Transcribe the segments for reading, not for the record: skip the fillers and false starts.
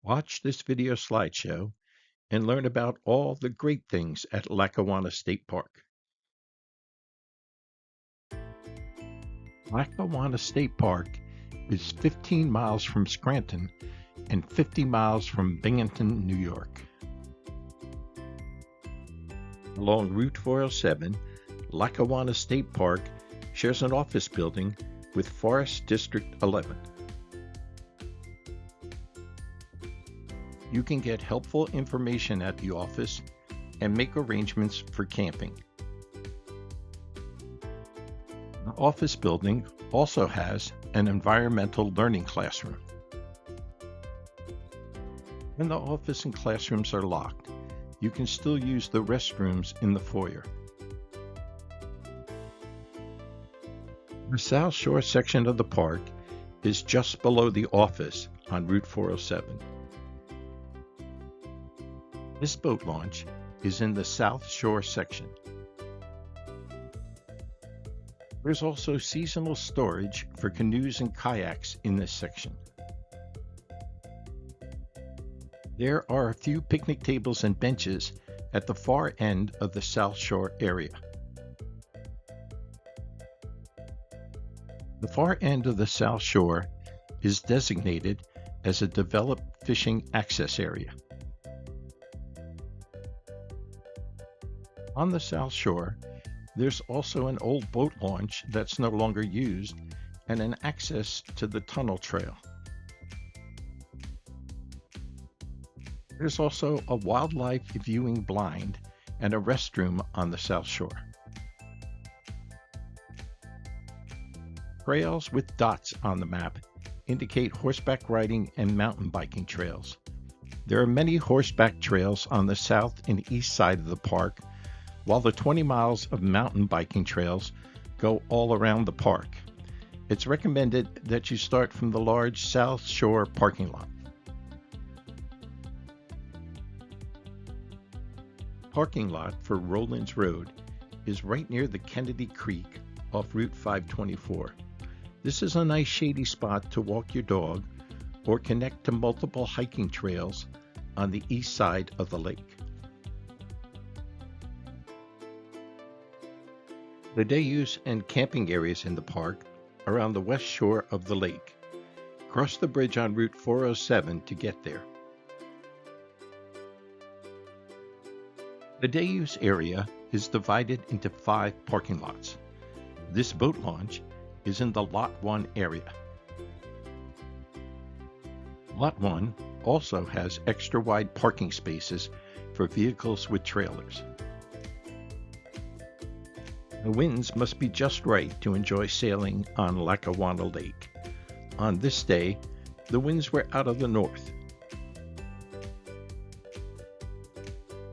Watch this video slideshow and learn about all the great things at Lackawanna State Park. Lackawanna State Park is 15 miles from Scranton and 50 miles from Binghamton, New York. Along Route 407, Lackawanna State Park shares an office building with Forest District 11. You can get helpful information at the office and make arrangements for camping. The office building also has an environmental learning classroom. When the office and classrooms are locked, you can still use the restrooms in the foyer. The South Shore section of the park is just below the office on Route 407. This boat launch is in the South Shore section. There's also seasonal storage for canoes and kayaks in this section. There are a few picnic tables and benches at the far end of the South Shore area. The far end of the South Shore is designated as a developed fishing access area. On the South Shore, there's also an old boat launch that's no longer used and an access to the tunnel trail. There's also a wildlife viewing blind and a restroom on the South Shore. Trails with dots on the map indicate horseback riding and mountain biking trails. There are many horseback trails on the south and east side of the park, while the 20 miles of mountain biking trails go all around the park. It's recommended that you start from the large South Shore parking lot. Parking lot for Rollins Road is right near the Kennedy Creek off Route 524. This is a nice shady spot to walk your dog or connect to multiple hiking trails on the east side of the lake. The day use and camping areas in the park are on the west shore of the lake. Cross the bridge on Route 407 to get there. The day use area is divided into 5 parking lots. This boat launch is in the Lot 1 area. Lot 1 also has extra wide parking spaces for vehicles with trailers. The winds must be just right to enjoy sailing on Lackawanna Lake. On this day, the winds were out of the north.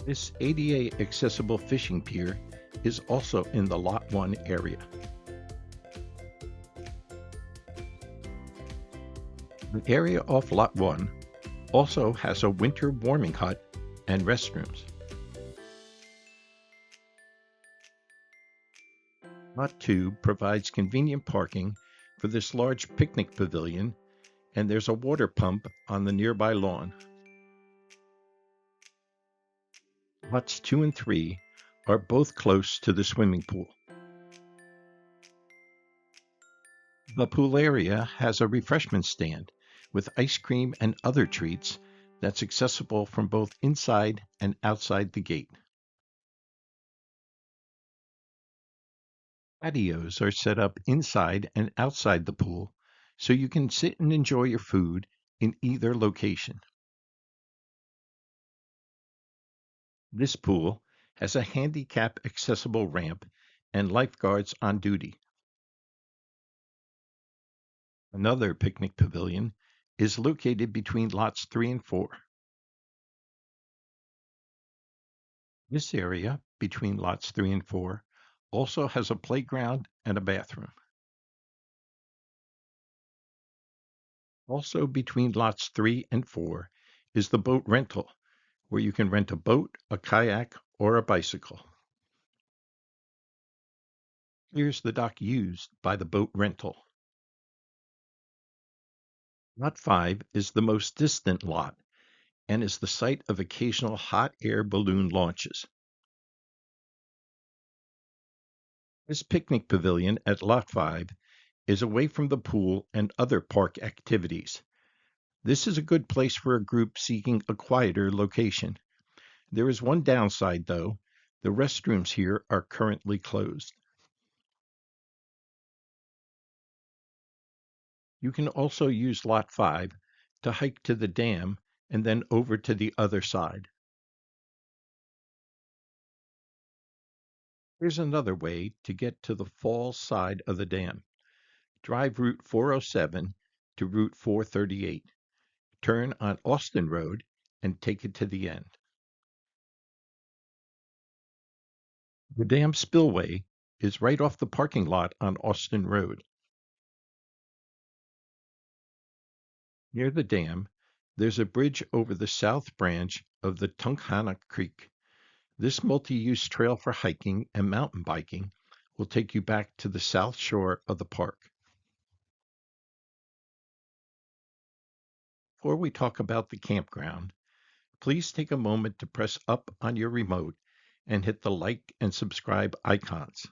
This ADA accessible fishing pier is also in the Lot 1 area. The area off Lot 1 also has a winter warming hut and restrooms. Lot 2 provides convenient parking for this large picnic pavilion, and there's a water pump on the nearby lawn. Lots 2 and 3 are both close to the swimming pool. The pool area has a refreshment stand with ice cream and other treats that's accessible from both inside and outside the gate. Patios are set up inside and outside the pool, so you can sit and enjoy your food in either location. This pool has a handicap accessible ramp and lifeguards on duty. Another picnic pavilion is located between lots 3 and 4. This area between lots 3 and 4 also has a playground and a bathroom. Also between lots 3 and 4 is the boat rental, where you can rent a boat, a kayak, or a bicycle. Here's the dock used by the boat rental. Lot 5 is the most distant lot and is the site of occasional hot air balloon launches. This picnic pavilion at Lot 5 is away from the pool and other park activities. This is a good place for a group seeking a quieter location. There is one downside, though. The restrooms here are currently closed. You can also use Lot 5 to hike to the dam and then over to the other side. Here's another way to get to the falls side of the dam. Drive Route 407 to Route 438. Turn on Austin Road and take it to the end. The dam spillway is right off the parking lot on Austin Road. Near the dam, there's a bridge over the south branch of the Tunkhannock Creek. This multi-use trail for hiking and mountain biking will take you back to the south shore of the park. Before we talk about the campground, please take a moment to press up on your remote and hit the like and subscribe icons.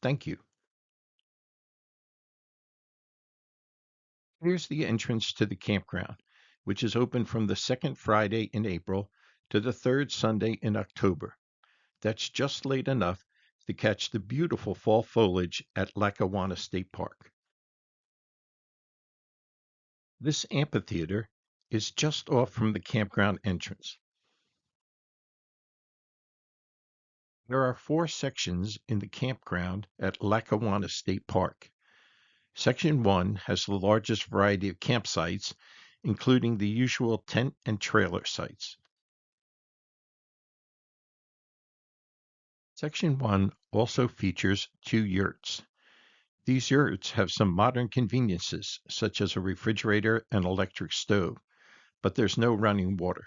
Thank you. Here's the entrance to the campground, which is open from the second Friday in April to the third Sunday in October. That's just late enough to catch the beautiful fall foliage at Lackawanna State Park. This amphitheater is just off from the campground entrance. There are 4 sections in the campground at Lackawanna State Park. Section 1 has the largest variety of campsites, including the usual tent and trailer sites. Section 1 also features 2 yurts. These yurts have some modern conveniences, such as a refrigerator and electric stove, but there's no running water.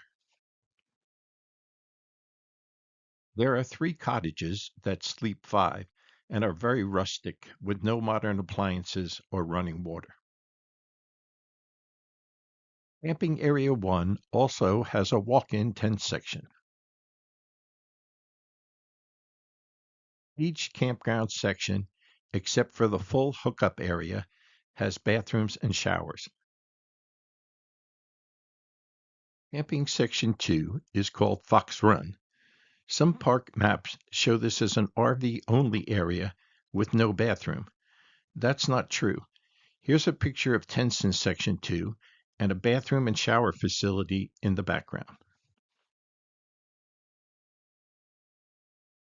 There are 3 cottages that sleep 5 and are very rustic with no modern appliances or running water. Camping Area 1 also has a walk-in tent section. Each campground section, except for the full hookup area, has bathrooms and showers. Camping Section 2 is called Fox Run. Some park maps show this as an RV-only area with no bathroom. That's not true. Here's a picture of tents in Section 2 and a bathroom and shower facility in the background.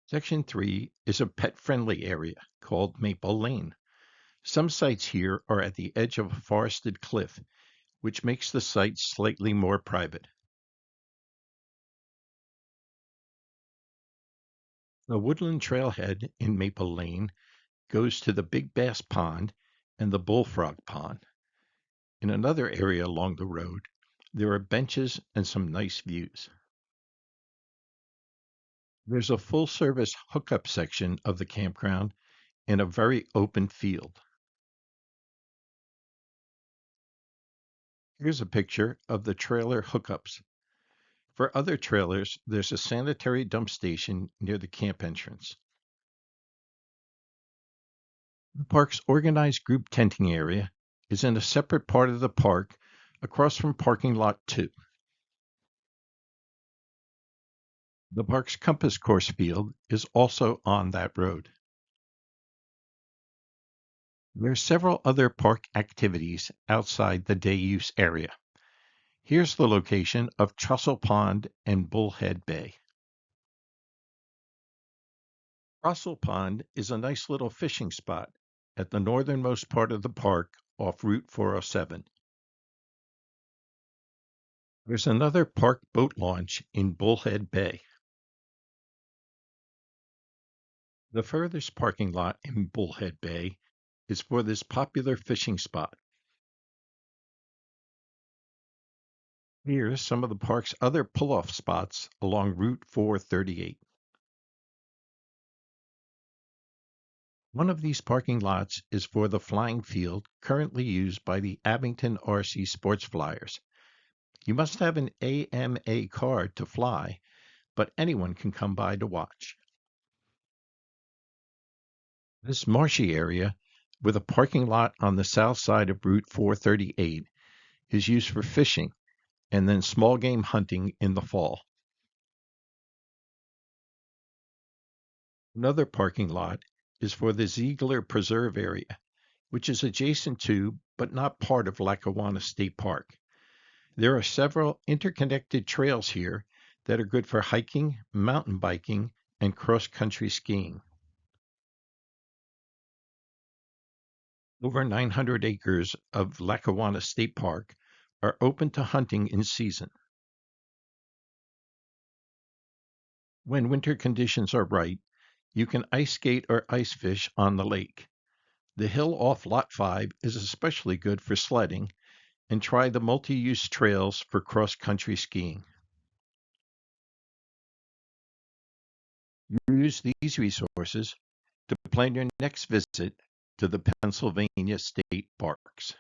Section 3 is a pet-friendly area called Maple Lane. Some sites here are at the edge of a forested cliff, which makes the site slightly more private. The woodland trailhead in Maple Lane goes to the Big Bass Pond and the Bullfrog Pond. In another area along the road, there are benches and some nice views. There's a full-service hookup section of the campground in a very open field. Here's a picture of the trailer hookups. For other trailers, there's a sanitary dump station near the camp entrance. The park's organized group tenting area is in a separate part of the park across from parking lot 2. The park's compass course field is also on that road. There are several other park activities outside the day use area. Here's the location of Trussell Pond and Bullhead Bay. Trussell Pond is a nice little fishing spot at the northernmost part of the park off Route 407. There's another park boat launch in Bullhead Bay. The furthest parking lot in Bullhead Bay is for this popular fishing spot. Here's some of the park's other pull-off spots along Route 438. One of these parking lots is for the flying field currently used by the Abington RC Sports Flyers. You must have an AMA card to fly, but anyone can come by to watch. This marshy area, with a parking lot on the south side of Route 438, is used for fishing and then small game hunting in the fall. Another parking lot is for the Ziegler Preserve area, which is adjacent to but not part of Lackawanna State Park. There are several interconnected trails here that are good for hiking, mountain biking, and cross-country skiing. Over 900 acres of Lackawanna State Park are open to hunting in season. When winter conditions are right, you can ice skate or ice fish on the lake. The hill off Lot 5 is especially good for sledding, and try the multi-use trails for cross-country skiing. Use these resources to plan your next visit to the Pennsylvania State Parks.